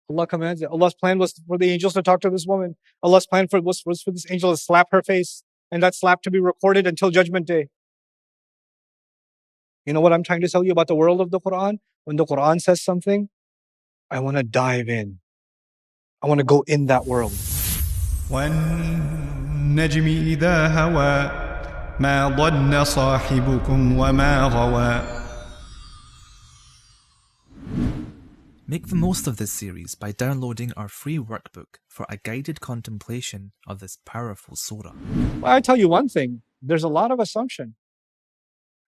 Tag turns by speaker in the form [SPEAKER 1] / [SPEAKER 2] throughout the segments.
[SPEAKER 1] Allah commands it. Allah's plan was for the angels to talk to this woman. Allah's plan was for this angel to slap her face, and that slap to be recorded until Judgment Day. You know what I'm trying to tell you about the world of the Quran? When the Quran says something, I want to dive in. I want to go in that world.
[SPEAKER 2] وَالنَّجْمِ إِذَا هَوَى مَا ضَلَّ صَاحِبُكُمْ وَمَا غَوَى.
[SPEAKER 3] Make the most of this series by downloading our free workbook for a guided contemplation of this powerful surah.
[SPEAKER 1] Well, I tell you one thing, there's a lot of assumption.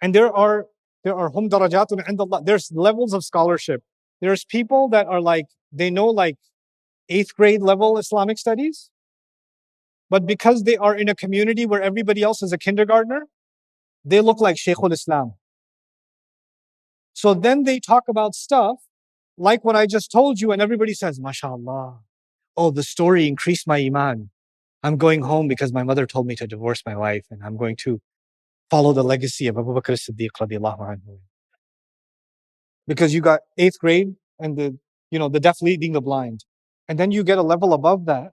[SPEAKER 1] And there are hum darajatun inda Allah. There's levels of scholarship. There's people that are like, they know like 8th grade level Islamic studies, but because they are in a community where everybody else is a kindergartner, they look like Shaykhul Islam. So then they talk about stuff like what I just told you, and everybody says, MashaAllah, oh, the story increased my iman. I'm going home because my mother told me to divorce my wife, and I'm going to follow the legacy of Abu Bakr as-Siddiq radiallahu anhu. Because you got 8th grade and the deaf leading the blind. And then you get a level above that,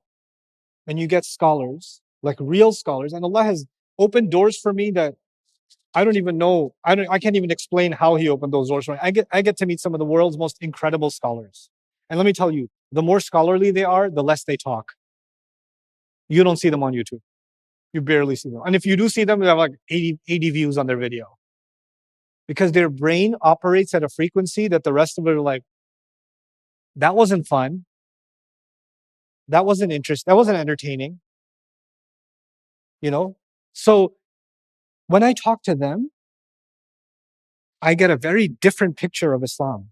[SPEAKER 1] and you get scholars, like real scholars. And Allah has opened doors for me that I don't even know. I can't even explain how He opened those doors for me. I get to meet some of the world's most incredible scholars. And let me tell you, the more scholarly they are, the less they talk. You don't see them on YouTube. You barely see them. And if you do see them, they have like 80 views on their video. Because their brain operates at a frequency that the rest of it are like, that wasn't fun. That wasn't interesting. That wasn't entertaining. You know? So when I talk to them, I get a very different picture of Islam.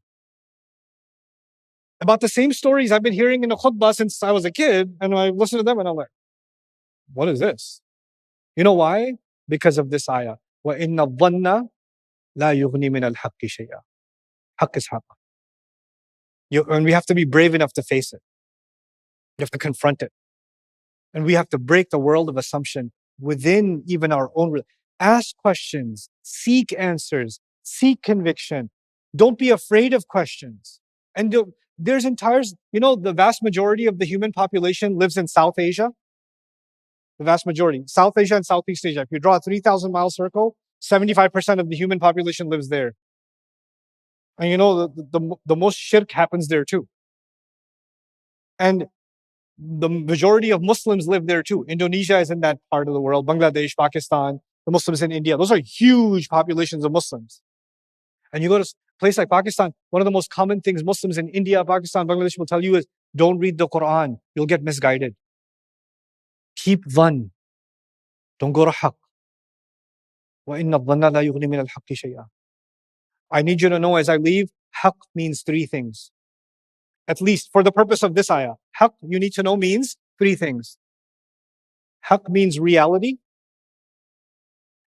[SPEAKER 1] About the same stories I've been hearing in a khutbah since I was a kid, and I listen to them and I'm like, what is this? You know why? Because of this ayah. وَإِنَّ الظَّنَّ لَا يُغْنِي مِنَ الْحَقِّ شَيْئًا. Haqq is haqq. And we have to be brave enough to face it. You have to confront it. And we have to break the world of assumption within even our own. Ask questions, seek answers, seek conviction. Don't be afraid of questions. And there's the vast majority of the human population lives in South Asia. The vast majority. South Asia and Southeast Asia. If you draw a 3,000-mile circle, 75% of the human population lives there. And the most shirk happens there too. And the majority of Muslims live there too. Indonesia is in that part of the world. Bangladesh, Pakistan, the Muslims in India. Those are huge populations of Muslims. And you go to a place like Pakistan, one of the most common things Muslims in India, Pakistan, Bangladesh will tell you is, don't read the Quran. You'll get misguided. Keep dhann. Don't go to haqq. وَإِنَّ الظَّنَّ لَا يُغْنِي مِنَ الْحَقِّ شَيْئًا. I need you to know as I leave, haqq means 3 things. At least for the purpose of this ayah. Haqq, you need to know, means 3 things. Haqq means reality.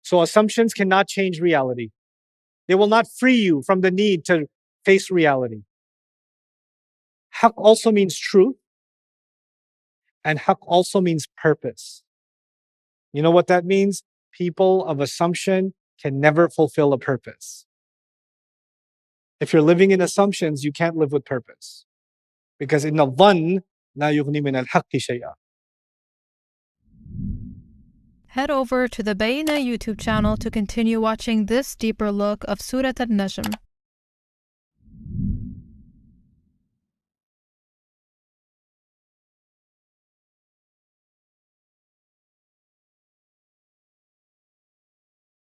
[SPEAKER 1] So assumptions cannot change reality. They will not free you from the need to face reality. Haqq also means truth. And haqq also means purpose. You know what that means? People of assumption can never fulfill a purpose. If you're living in assumptions, you can't live with purpose. Because in الظن لا يغني من الحق شيئا.
[SPEAKER 4] Head over to the Bayna YouTube channel to continue watching this deeper look of Surat al-Najm.